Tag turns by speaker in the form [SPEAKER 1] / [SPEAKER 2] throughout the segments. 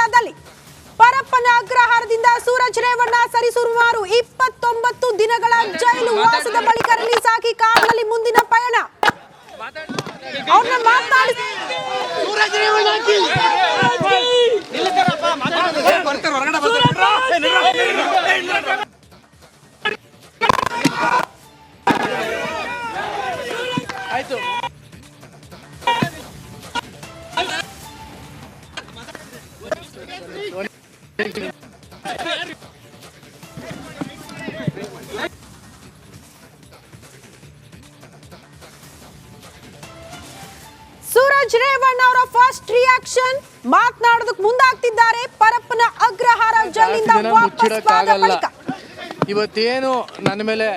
[SPEAKER 1] ಕ್ಷಣದಲ್ಲಿ ಪರಪ್ಪನ ಅಗ್ರಹಾರದಿಂದ ಸೂರಜ್ ರೇವಣ್ಣ ಸರಿಸುಮಾರು 29 ದಿನಗಳ ಜೈಲು ವಾಸದ ಬಳಿಕ ರಿಲೀಸ್ ಆಗಿ ಕಾರ್ನಲ್ಲಿ ಮುಂದಿನ ಪಯಣ. ಅವ್ರನ್ನ ಮಾತಾಡಿ ಸೂರಜ್ ರೇವಣ್ಣ
[SPEAKER 2] ಆಯ್ತು.
[SPEAKER 1] ಸೂರಜ್ ರೇವಣ್ಣ ಅವರ ಫಸ್ಟ್ ರಿಯಾಕ್ಷನ್ ಮಾತನಾಡೋದಕ್ಕೆ ಮುಂದಾಗ್ತಿದ್ದಾರೆ. ಪರಪ್ಪನ ಅಗ್ರಹಾರ ಜೈಲಿಂದ ವಾಪಸ್ ಆದ ಬಳಿಕ
[SPEAKER 2] ಇವತ್ತೇನು ನನ್ನ ಮೇಲೆ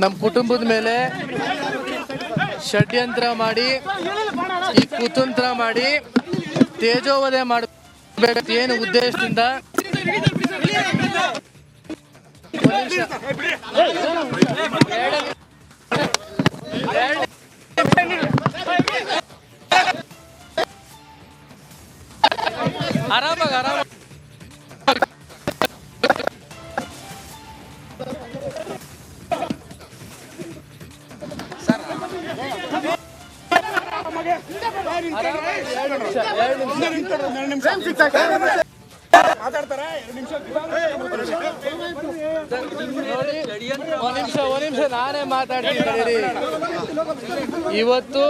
[SPEAKER 2] ನಮ್ಮ ಕುಟುಂಬದ ಮೇಲೆ ಷಡ್ಯಂತ್ರ ಮಾಡಿ ಈ ಕುತಂತ್ರ ಮಾಡಿ ತೇಜೋವಧೆ ಮಾಡಬೇಕು ಏನು ಉದ್ದೇಶದಿಂದ ಆರಾಮಾಗಿ ಒಂದ್ ನಿಮಿಷ ನಾನೇ ಮಾತಾಡ್ತೀನಿ. ಇವತ್ತು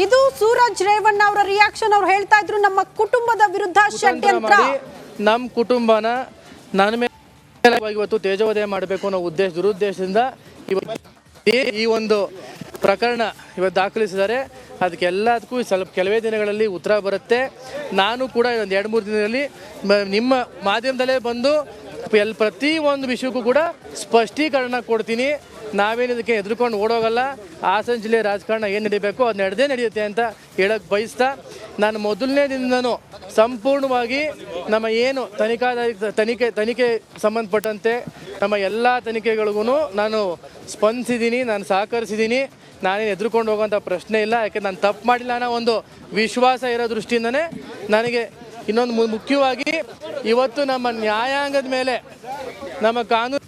[SPEAKER 1] ಇದು ಸೂರಜ್ ರೇವಣ್ಣ ಅವರ ರಿಯಾಕ್ಷನ್. ಅವ್ರು ಹೇಳ್ತಾ ಇದ್ರು ನಮ್ಮ ಕುಟುಂಬದ ವಿರುದ್ಧ ಷಡ್ಯಂತ್ರ,
[SPEAKER 2] ನಮ್ಮ ಕುಟುಂಬನ ನನ್ನ ಮೇಲೆ ಇವತ್ತು ತೇಜೋವಧೆ ಮಾಡಬೇಕು ಅನ್ನೋ ದುರುದ್ದೇಶದಿಂದ ಈ ಒಂದು ಪ್ರಕರಣ ಇವತ್ತು ದಾಖಲಿಸಿದ್ದಾರೆ. ಅದಕ್ಕೆಲ್ಲದಕ್ಕೂ ಸ್ವಲ್ಪ ಕೆಲವೇ ದಿನಗಳಲ್ಲಿ ಉತ್ತರ ಬರುತ್ತೆ. ನಾನು ಕೂಡ ಒಂದು 2-3 ದಿನದಲ್ಲಿ ನಿಮ್ಮ ಮಾಧ್ಯಮದಲ್ಲೇ ಬಂದು ಪ್ರತಿ ಒಂದು ವಿಷಯಕ್ಕೂ ಕೂಡ ಸ್ಪಷ್ಟೀಕರಣ ಕೊಡ್ತೀನಿ. ನಾವೇನಿದಕ್ಕೆ ಎದುರ್ಕೊಂಡು ಓಡೋಗಲ್ಲ. ಹಾಸನ ಜಿಲ್ಲೆ ರಾಜಕಾರಣ ಏನು ನಡೀಬೇಕು ಅದು ನಡೆಯುತ್ತೆ ಅಂತ ಹೇಳಕ್ಕೆ ಬಯಸ್ತಾ, ನಾನು ಮೊದಲನೇ ದಿನದೂ ಸಂಪೂರ್ಣವಾಗಿ ನಮ್ಮ ಏನು ತನಿಖೆ ಸಂಬಂಧಪಟ್ಟಂತೆ ನಮ್ಮ ಎಲ್ಲ ತನಿಖೆಗಳಿಗೂ ನಾನು ಸ್ಪಂದಿಸಿದ್ದೀನಿ, ನಾನು ಸಹಕರಿಸಿದ್ದೀನಿ. ನಾನೇನು ಎದುರ್ಕೊಂಡು ಹೋಗೋಂಥ ಪ್ರಶ್ನೆ ಇಲ್ಲ. ಯಾಕೆ ನಾನು ತಪ್ಪು ಮಾಡಿಲ್ಲ ಅನ್ನೋ ಒಂದು ವಿಶ್ವಾಸ ಇರೋ ದೃಷ್ಟಿಯಿಂದನೇ ನನಗೆ ಇನ್ನೊಂದು ಮುಖ್ಯವಾಗಿ ಇವತ್ತು ನಮ್ಮ ನ್ಯಾಯಾಂಗದ ಮೇಲೆ ನಮ್ಮ ಕಾನೂನು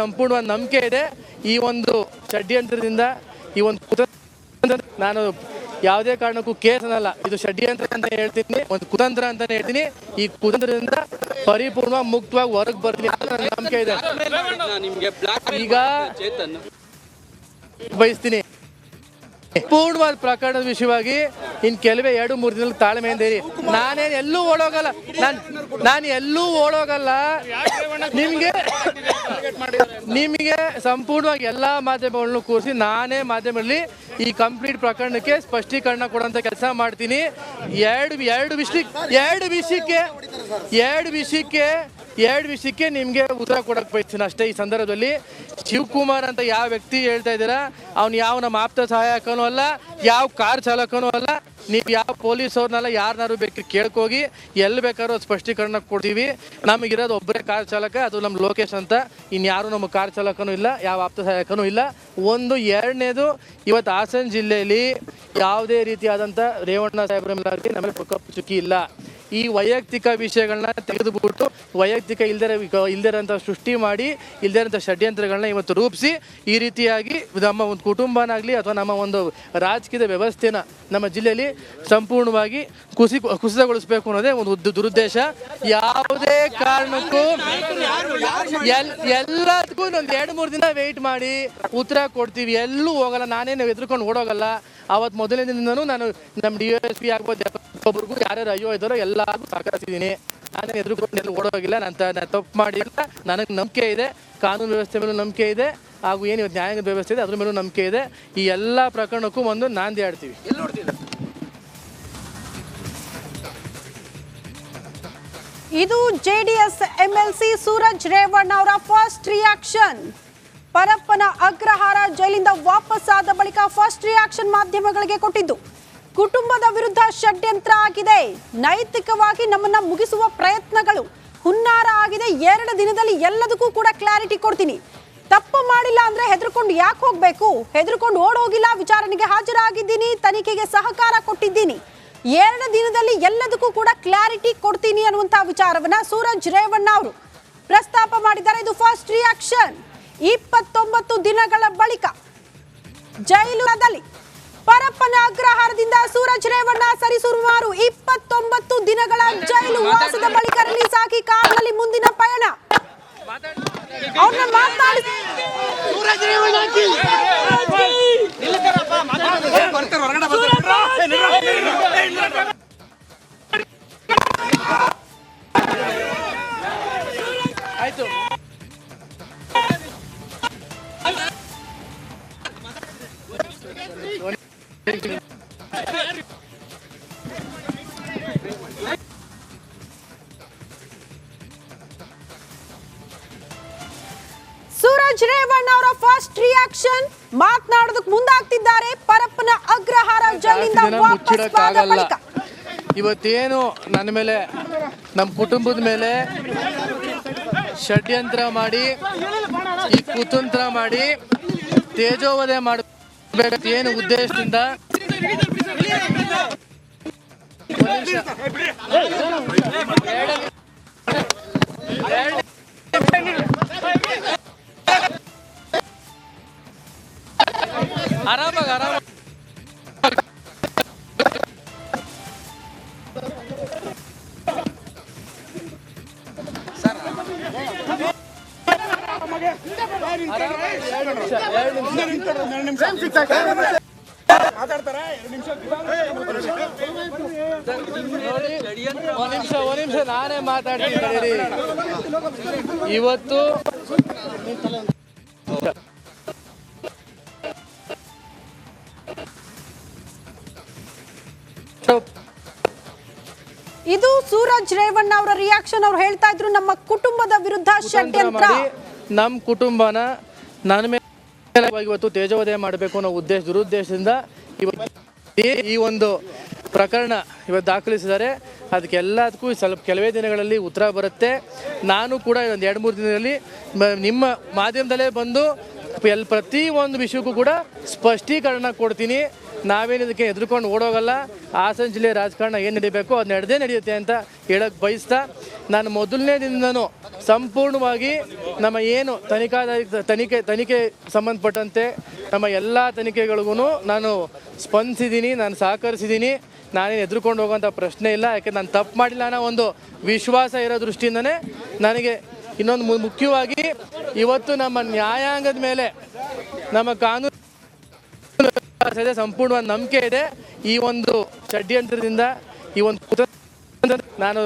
[SPEAKER 2] ಸಂಪೂರ್ಣವಾದ ನಂಬಿಕೆ ಇದೆ. ಈ ಒಂದು ಷಡ್ಯಂತ್ರದಿಂದ ಈ ಒಂದು ನಾನು ಯಾವುದೇ ಕಾರಣಕ್ಕೂ ಕೇಸ್ ಅನ್ನಲ್ಲ, ಇದು ಷಡ್ಯಂತ್ರ ಅಂತ ಹೇಳ್ತೀನಿ, ಒಂದು ಕುತಂತ್ರ ಅಂತಾನೆ ಹೇಳ್ತೀನಿ. ಈ ಕುತಂತ್ರದಿಂದ ಪರಿಪೂರ್ಣವಾಗಿ ಮುಕ್ತವಾಗಿ ಹೊರಗೆ ಬರಲಿ ಅಂತ ನನ್ನ ನಂಬಿಕೆ ಇದೆ. ಈಗ ಬಯಸ್ತೀನಿ ಪೂರ್ಣವಾದ ಪ್ರಕರಣದ ವಿಷಯವಾಗಿ ಇನ್ನು ಕೆಲವೇ 2-3 ದಿನದಲ್ಲಿ ತಾಳ್ಮೆಯಿಂದ ಇರಿ. ನಾನೇನು ಎಲ್ಲೂ ಓಡೋಗಲ್ಲ, ನಾನು ಎಲ್ಲೂ ಓಡೋಗಲ್ಲ. ನಿಮಗೆ ಸಂಪೂರ್ಣವಾಗಿ ಎಲ್ಲ ಮಾಧ್ಯಮಗಳನ್ನು ಕೂರಿಸಿ ನಾನೇ ಮಾಧ್ಯಮದಲ್ಲಿ ಈ ಕಂಪ್ಲೀಟ್ ಪ್ರಕರಣಕ್ಕೆ ಸ್ಪಷ್ಟೀಕರಣ ಕೊಡುವಂಥ ಕೆಲಸ ಮಾಡ್ತೀನಿ. ಎರಡು ವಿಷಯಕ್ಕೆ ನಿಮಗೆ ಉತ್ತರ ಕೊಡಕ್ಕೆ ಬಯಸ್ತೀನಿ ಅಷ್ಟೇ. ಈ ಸಂದರ್ಭದಲ್ಲಿ ಶಿವಕುಮಾರ್ ಅಂತ ಯಾವ ವ್ಯಕ್ತಿ ಹೇಳ್ತಾ ಇದ್ದೀರಾ, ಅವ್ನು ಯಾವ ನಮ್ಮ ಆಪ್ತ ಸಹಾಯಕನೂ ಅಲ್ಲ, ಯಾವ ಕಾರ್ ಚಾಲಕನೂ ಅಲ್ಲ. ನೀವು ಯಾವ ಪೊಲೀಸ್ ಅವ್ರನ್ನೆಲ್ಲ ಯಾರನ್ನಾರು ಬೇಕಾದ್ರೆ ಕೇಳ್ಕೋಗಿ ಎಲ್ಲಿ ಬೇಕಾದ್ರೂ ಸ್ಪಷ್ಟೀಕರಣ ಕೊಡ್ತೀವಿ. ನಮಗಿರೋದು ಒಬ್ಬರೇ ಕಾರ್ ಚಾಲಕ, ಅದು ನಮ್ಮ ಲೋಕೇಶ್ ಅಂತ. ಇನ್ಯಾರು ನಮ್ಮ ಕಾರ್ ಚಾಲಕನೂ ಇಲ್ಲ, ಯಾವ ಆಪ್ತ ಸಹಾಯಕನೂ ಇಲ್ಲ. ಎರಡನೇದು, ಇವತ್ತು ಹಾಸನ ಜಿಲ್ಲೆಯಲ್ಲಿ ಯಾವುದೇ ರೀತಿಯಾದಂಥ ರೇವಣ್ಣ ಸಾಹೇಬ್ರ ಮೇಲೆ ನಮಗೆ ಕಪ್ಪು ಚುಕ್ಕಿ ಇಲ್ಲ. ಈ ವೈಯಕ್ತಿಕ ವಿಷಯಗಳನ್ನ ತೆಗೆದುಬಿಟ್ಟು ವೈಯಕ್ತಿಕ ಇಲ್ದಿರೋಂಥ ಸೃಷ್ಟಿ ಮಾಡಿ ಇಲ್ದಿರೋಂಥ ಷಡ್ಯಂತ್ರಗಳನ್ನ ಇವತ್ತು ರೂಪಿಸಿ ಈ ರೀತಿಯಾಗಿ ನಮ್ಮ ಒಂದು ಕುಟುಂಬನಾಗಲಿ ಅಥವಾ ನಮ್ಮ ಒಂದು ರಾಜಕೀಯದ ವ್ಯವಸ್ಥೆನ ನಮ್ಮ ಜಿಲ್ಲೆಯಲ್ಲಿ ಸಂಪೂರ್ಣವಾಗಿ ಕುಸಿತಗೊಳಿಸಬೇಕು ಅನ್ನೋದೇ ಒಂದು ದುರುದ್ದೇಶ. ಯಾವುದೇ ಕಾರಣಕ್ಕೂ ಎಲ್ಲದಕ್ಕೂ ಒಂದು 2-3 ದಿನ ವೆಯ್ಟ್ ಮಾಡಿ ಉತ್ತರ ಕೊಡ್ತೀವಿ. ಎಲ್ಲೂ ಹೋಗಲ್ಲ, ನಾನೇನು ಎದುರ್ಕೊಂಡು ಓಡೋಗಲ್ಲ. ಅವತ್ತು ಮೊದಲನೇ ದಿನದೂ ನಾನು ನಮ್ಮ DSP ಆಗ್ಬೋದು ಒಬ್ಬರಿಗೂ ಯಾರ್ಯಾರು ಅಯ್ಯೋ ಇದ್ದಾರೋ ಎಲ್ಲರಿಗೂ ಸಹಕರಿಸಿದ್ದೀನಿ. ನಾನೇನು ಎದುರುಕೊಂಡು ಎಲ್ಲ ಓಡೋಗಿಲ್ಲ, ನಾನು ತಪ್ಪು ಮಾಡಿಲ್ಲ. ನನಗೆ ನಂಬಿಕೆ ಇದೆ, ಕಾನೂನು ವ್ಯವಸ್ಥೆ ಮೇಲೂ ನಂಬಿಕೆ ಇದೆ, ಹಾಗೂ ಏನು ಇವತ್ತು ನ್ಯಾಯಾಂಗದ ವ್ಯವಸ್ಥೆ ಇದೆ ಅದ್ರ ಮೇಲೂ ನಂಬಿಕೆ ಇದೆ. ಈ ಎಲ್ಲ ಪ್ರಕರಣಕ್ಕೂ ಒಂದು ನಾಂದಿ ಆಡ್ತೀವಿ.
[SPEAKER 1] ಇದು JDS MLC ಸೂರಜ್ ರೇವಣ್ಣ ಅವರ ಫಸ್ಟ್ ರಿಯಾಕ್ಷನ್. ಪರಪ್ಪನ ಅಗ್ರಹಾರ ಜೈಲಿಂದ ವಾಪಸ್ ಆದ ಬಳಿಕ ಫಸ್ಟ್ ರಿಯಾಕ್ಷನ್ ಮಾಧ್ಯಮಗಳಿಗೆ ಕೊಟ್ಟಿದ್ದು. ಕುಟುಂಬದ ವಿರುದ್ಧ ಷಡ್ಯಂತ್ರ ಆಗಿದೆ, ನೈತಿಕವಾಗಿ ನಮ್ಮನ್ನ ಮುಗಿಸುವ ಪ್ರಯತ್ನಗಳು, ಹುನ್ನಾರ ಆಗಿದೆ. 2 ದಿನದಲ್ಲಿ ಎಲ್ಲದಕ್ಕೂ ಕೂಡ ಕ್ಲಾರಿಟಿ ಕೊಡ್ತೀನಿ. ತಪ್ಪು ಮಾಡಿಲ್ಲ ಅಂದ್ರೆ ಹೆದರ್ಕೊಂಡು ಯಾಕೆ ಹೋಗ್ಬೇಕು? ಹೆದರ್ಕೊಂಡು ಓಡೋಗಿಲ್ಲ, ವಿಚಾರಣೆಗೆ ಹಾಜರಾಗಿದ್ದೀನಿ, ತನಿಖೆಗೆ ಸಹಕಾರ ಕೊಟ್ಟಿದ್ದೀನಿ. 2 ದಿನದಲ್ಲಿ ಎಲ್ಲದಕ್ಕೂ ಕೂಡ ಕ್ಲಾರಿಟಿ ಕೊಡ್ತೀನಿ ಅನ್ನುವಂತ ವಿಚಾರವನ್ನ ಸೂರಜ್ ರೇವಣ್ಣ ಅವರು ಪ್ರಸ್ತಾಪ ಮಾಡಿದ್ದಾರೆ. ಇದು ಫಸ್ಟ್ ರಿಯಾಕ್ಷನ್. 29 ದಿನಗಳ ಬಳಿಕ ಜೈಲುದಲ್ಲಿ ಪರಪ್ಪನ ಅಗ್ರಹಾರದಿಂದ ಸೂರಜ್ ರೇವಣ್ಣ ಸರಿಸುಮಾರು 29 ದಿನಗಳ ಜೈಲು ವಾಸದ ಬಳಿಕ ರಿಲೀಸ್ ಆಗಿ ಕಾರ್ನಲ್ಲಿ ಮುಂದಿನ ಪಯಣ. ಅವ್ರನ್ನ ಮಾತಾಡಿ
[SPEAKER 2] ಆಯ್ತು.
[SPEAKER 1] ಸೂರಜ್ ರೇವಣ್ಣ ಅವರ ಫಸ್ಟ್ ರಿಯಾಕ್ಷನ್ ಮಾತನಾಡೋದಕ್ಕೆ ಮುಂದಾಗ್ತಿದ್ದಾರೆ. ಪರಪ್ಪನ ಅಗ್ರಹಾರ ಜೈಲಿಂದ ವಾಪಸ್ ಆದ ಬಳಿಕ
[SPEAKER 2] ಇವತ್ತೇನು ನನ್ನ ಮೇಲೆ, ನಮ್ಮ ಕುಟುಂಬದ ಮೇಲೆ ಷಡ್ಯಂತ್ರ ಮಾಡಿ, ಈ ಕುತಂತ್ರ ಮಾಡಿ ತೇಜೋವಧೆ ಮಾಡಬೇಕು ಏನು ಉದ್ದೇಶದಿಂದ ಆರಾಮಾಗಿ ಒಂದ್ ನಿಮಿಷ ನಾನೇ ಮಾತಾಡ್ತೀನಿ. ಇವತ್ತು
[SPEAKER 1] ಇದು ಸೂರಜ್ ರೇವಣ್ಣ ಅವರ ರಿಯಾಕ್ಷನ್. ಅವ್ರು ಹೇಳ್ತಾ ಇದ್ರು ನಮ್ಮ ಕುಟುಂಬದ ವಿರುದ್ಧ ಷಡ್ಯಂತ್ರ,
[SPEAKER 2] ನಮ್ಮ ಕುಟುಂಬನ ನನ್ನ ಮೇಲೆ ಇವತ್ತು ತೇಜೋವಧೆ ಮಾಡಬೇಕು ಅನ್ನೋ ದುರುದ್ದೇಶದಿಂದ ಈ ಒಂದು ಪ್ರಕರಣ ಇವತ್ತು ದಾಖಲಿಸಿದ್ದಾರೆ. ಅದಕ್ಕೆಲ್ಲದಕ್ಕೂ ಸ್ವಲ್ಪ ಕೆಲವೇ ದಿನಗಳಲ್ಲಿ ಉತ್ತರ ಬರುತ್ತೆ. ನಾನು ಕೂಡ ಒಂದು 2-3 ದಿನದಲ್ಲಿ ನಿಮ್ಮ ಮಾಧ್ಯಮದಲ್ಲೇ ಬಂದು ಪ್ರತಿ ಒಂದು ವಿಷಯಕ್ಕೂ ಕೂಡ ಸ್ಪಷ್ಟೀಕರಣ ಕೊಡ್ತೀನಿ. ನಾವೇನಿದಕ್ಕೆ ಎದುರ್ಕೊಂಡು ಓಡೋಗಲ್ಲ. ಹಾಸನ ಜಿಲ್ಲೆ ರಾಜಕಾರಣ ಏನು ನಡೀಬೇಕು ಅದು ನಡೆಯುತ್ತೆ ಅಂತ ಹೇಳಕ್ಕೆ ಬಯಸ್ತಾ, ನಾನು ಮೊದಲನೇ ದಿನದೂ ಸಂಪೂರ್ಣವಾಗಿ ನಮ್ಮ ಏನು ತನಿಖೆ ಸಂಬಂಧಪಟ್ಟಂತೆ ನಮ್ಮ ಎಲ್ಲ ತನಿಖೆಗಳಿಗೂ ನಾನು ಸ್ಪಂದಿಸಿದ್ದೀನಿ, ನಾನು ಸಹಕರಿಸಿದ್ದೀನಿ. ನಾನೇನು ಎದುರ್ಕೊಂಡು ಹೋಗೋಂಥ ಪ್ರಶ್ನೆ ಇಲ್ಲ. ಯಾಕೆ ನಾನು ತಪ್ಪು ಮಾಡಿಲ್ಲ ಅನ್ನೋ ಒಂದು ವಿಶ್ವಾಸ ಇರೋ ದೃಷ್ಟಿಯಿಂದನೇ ನನಗೆ ಇನ್ನೊಂದು ಮುಖ್ಯವಾಗಿ ಇವತ್ತು ನಮ್ಮ ನ್ಯಾಯಾಂಗದ ಮೇಲೆ, ನಮ್ಮ ಕಾನೂನು ಸಂಪೂರ್ಣವಾದ ನಂಬಿಕೆ ಇದೆ. ಈ ಒಂದು ಷಡ್ಯಂತ್ರದಿಂದ, ಈ ಒಂದು ನಾನು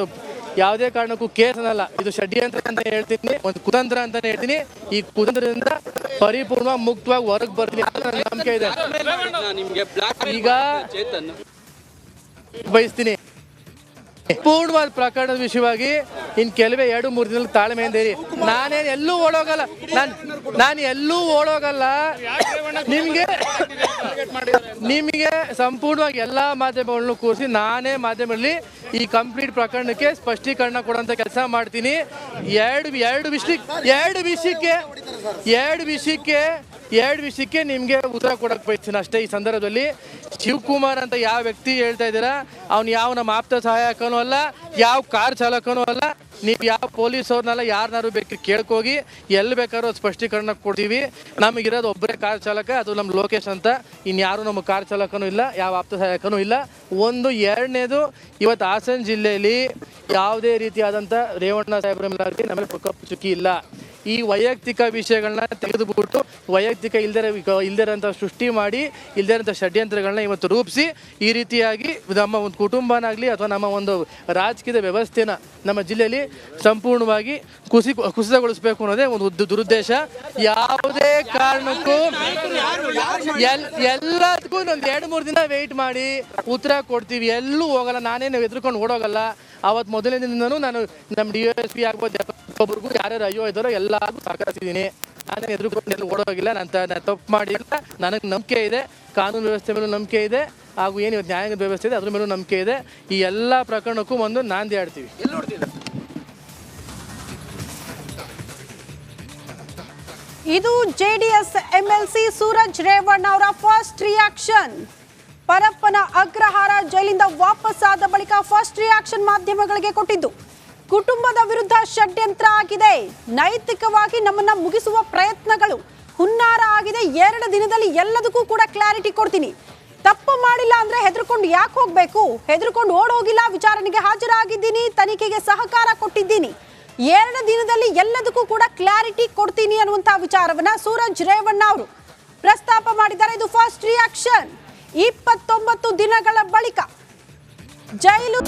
[SPEAKER 2] ಯಾವುದೇ ಕಾರಣಕ್ಕೂ ಕೇಸ್ ಅನ್ನಲ್ಲ, ಇದು ಷಡ್ಯಂತ್ರ ಅಂತ ಹೇಳ್ತೀನಿ, ಒಂದು ಕುತಂತ್ರ ಅಂತಾನೆ ಹೇಳ್ತೀನಿ. ಈ ಕುತಂತ್ರದಿಂದ ಪರಿಪೂರ್ಣವಾಗಿ ಮುಕ್ತವಾಗಿ ಹೊರಗೆ ಬರ್ಲಿ ಅಂತ ನನ್ನ ನಂಬಿಕೆ ಇದೆ. ಈಗ ಬಯಸ್ತೀನಿ ಪೂರ್ಣವಾದ ಪ್ರಕರಣದ ವಿಷಯವಾಗಿ ಇನ್ನು ಕೆಲವೇ 2-3 ದಿನದಲ್ಲಿ ತಾಳ್ಮೆಯಿಂದ ಇರಿ. ನಾನೇನು ಎಲ್ಲೂ ಓಡೋಗಲ್ಲ, ನಾನು ಎಲ್ಲೂ ಓಡೋಗಲ್ಲ. ನಿಮಗೆ ಸಂಪೂರ್ಣವಾಗಿ ಎಲ್ಲ ಮಾಧ್ಯಮಗಳನ್ನು ಕೂರಿಸಿ ನಾನೇ ಮಾಧ್ಯಮದಲ್ಲಿ ಈ ಕಂಪ್ಲೀಟ್ ಪ್ರಕರಣಕ್ಕೆ ಸ್ಪಷ್ಟೀಕರಣ ಕೊಡುವಂಥ ಕೆಲಸ ಮಾಡ್ತೀನಿ. ಎರಡು ವಿಷಯಕ್ಕೆ ನಿಮಗೆ ಉತ್ತರ ಕೊಡಕ್ಕೆ ಬಯಸ್ತೀನಿ ಅಷ್ಟೇ. ಈ ಸಂದರ್ಭದಲ್ಲಿ ಶಿವಕುಮಾರ್ ಅಂತ ಯಾವ ವ್ಯಕ್ತಿ ಹೇಳ್ತಾ ಇದ್ದೀರಾ, ಅವ್ನು ಯಾವ ನಮ್ಮ ಆಪ್ತ ಸಹಾಯಕನೂ ಅಲ್ಲ, ಯಾವ ಕಾರ್ ಚಾಲಕನೂ ಅಲ್ಲ. ನೀವು ಯಾವ ಪೊಲೀಸ್ ಅವ್ರನ್ನೆಲ್ಲ ಯಾರನ್ನಾರು ಬೇಕಾದ್ರೆ ಕೇಳ್ಕೋಗಿ, ಎಲ್ಲಿ ಬೇಕಾದ್ರೂ ಸ್ಪಷ್ಟೀಕರಣ ಕೊಡ್ತೀವಿ. ನಮಗಿರೋದು ಒಬ್ಬರೇ ಕಾರ್ ಚಾಲಕ, ಅದು ನಮ್ಮ ಲೋಕೇಶ್ ಅಂತ. ಇನ್ಯಾರು ನಮ್ಮ ಕಾರ್ ಚಾಲಕನೂ ಇಲ್ಲ, ಯಾವ ಆಪ್ತ ಸಹಾಯಕನೂ ಇಲ್ಲ. ಎರಡನೇದು, ಇವತ್ತು ಹಾಸನ ಜಿಲ್ಲೆಯಲ್ಲಿ ಯಾವುದೇ ರೀತಿಯಾದಂಥ ರೇವಣ್ಣ ಸಾಹೇಬ್ರ ಮೇಲೆ ನಮಗೆ ಕಪ್ಪು ಚುಕ್ಕಿ ಇಲ್ಲ. ಈ ವೈಯಕ್ತಿಕ ವಿಷಯಗಳನ್ನ ತೆಗೆದುಬಿಟ್ಟು ವೈಯಕ್ತಿಕ ಇಲ್ದಿರೋಂಥ ಸೃಷ್ಟಿ ಮಾಡಿ, ಇಲ್ದಿರೋಂಥ ಷಡ್ಯಂತ್ರಗಳನ್ನ ಇವತ್ತು ರೂಪಿಸಿ ಈ ರೀತಿಯಾಗಿ ನಮ್ಮ ಒಂದು ಕುಟುಂಬನಾಗಲಿ ಅಥವಾ ನಮ್ಮ ಒಂದು ರಾಜಕೀಯದ ವ್ಯವಸ್ಥೆನ ನಮ್ಮ ಜಿಲ್ಲೆಯಲ್ಲಿ ಸಂಪೂರ್ಣವಾಗಿ ಕುಸಿತಗೊಳಿಸಬೇಕು ಅನ್ನೋದೇ ಒಂದು ದುರುದ್ದೇಶ. ಯಾವುದೇ ಕಾರಣಕ್ಕೂ ಎಲ್ಲದಕ್ಕೂ ಒಂದು 2-3 ದಿನ ವೆಯ್ಟ್ ಮಾಡಿ ಉತ್ತರ ಕೊಡ್ತೀವಿ. ಎಲ್ಲೂ ಹೋಗಲ್ಲ, ನಾನೇನು ಎದುರ್ಕೊಂಡು ಓಡೋಗಲ್ಲ. ಅವತ್ತು ಮೊದಲನೇ ದಿನದೂ ನಾನು ನಮ್ಮ DSP ಆಗ್ಬೋದು, ಒಬ್ಬರಿಗೂ ಯಾರ್ಯಾರು ಅಯ್ಯೋ ಇದ್ದಾರೋ ಎಲ್ಲರಿಗೂ ಸಹಕರಿಸಿದ್ದೀನಿ. ನಾನೇನು ಎದುರ್ಕೊಂಡು ಎಲ್ಲ ಓಡೋಗಿಲ್ಲ, ನಾನು ತಪ್ಪು ಮಾಡಿಲ್ಲ. ನನಗೆ ನಂಬಿಕೆ ಇದೆ, ಕಾನೂನು ವ್ಯವಸ್ಥೆ ಮೇಲೂ ನಂಬಿಕೆ ಇದೆ, ಹಾಗೂ ಏನು ಇವತ್ತು ನ್ಯಾಯಾಂಗದ ವ್ಯವಸ್ಥೆ ಇದೆ ಅದ್ರ ಮೇಲೂ ನಂಬಿಕೆ ಇದೆ. ಈ ಎಲ್ಲ ಪ್ರಕರಣಕ್ಕೂ ಒಂದು ನಾಂದಿ ಆಡ್ತೀವಿ.
[SPEAKER 1] ಇದು ಜೆಡಿಎಸ್ ಎಂಎಲ್ಸಿ ಸೂರಜ್ ರೇವಣ್ಣ ಅವರ ಫಸ್ಟ್ ರಿಯಾಕ್ಷನ್. ಪರಪ್ಪನ ಅಗ್ರಹಾರ ಜೈಲಿಂದ ವಾಪಸ್ಸಾದ ಬಳಿಕ ಫಸ್ಟ್ ರಿಯಾಕ್ಷನ್ ಮಾಧ್ಯಮಗಳಿಗೆ ಕೊಟ್ಟಿದ್ದು. ಕುಟುಂಬದ ವಿರುದ್ಧ ಷಡ್ಯಂತ್ರ ಆಗಿದೆ, ನೈತಿಕವಾಗಿ ನಮ್ಮನ್ನ ಮುಗಿಸುವ ಪ್ರಯತ್ನಗಳು ಹುನ್ನಾರ ಆಗಿದೆ. 2 ದಿನದಲ್ಲಿ ಎಲ್ಲದಕ್ಕೂ ಕೂಡ ಕ್ಲಾರಿಟಿ ಕೊಡ್ತೀನಿ. ತಪ್ಪು ಮಾಡಿಲ್ಲ ಅಂದ್ರೆ ಹೆದರ್ಕೊಂಡು ಯಾಕೆ ಹೋಗ್ಬೇಕು? ಹೆದರ್ಕೊಂಡು ಓಡೋಗಿಲ್ಲ, ವಿಚಾರಣೆಗೆ ಹಾಜರಾಗಿದ್ದೀನಿ, ತನಿಖೆಗೆ ಸಹಕಾರ ಕೊಟ್ಟಿದ್ದೀನಿ. 2 ದಿನದಲ್ಲಿ ಎಲ್ಲದಕ್ಕೂ ಕೂಡ ಕ್ಲಾರಿಟಿ ಕೊಡ್ತೀನಿ ಅನ್ನುವಂತಹ ವಿಚಾರವನ್ನ ಸೂರಜ್ ರೇವಣ್ಣ ಅವರು ಪ್ರಸ್ತಾಪ ಮಾಡಿದ್ದಾರೆ. ಇದು ಫಸ್ಟ್ ರಿಯಾಕ್ಷನ್. 29 ದಿನಗಳ ಬಳಿಕ ಜೈಲು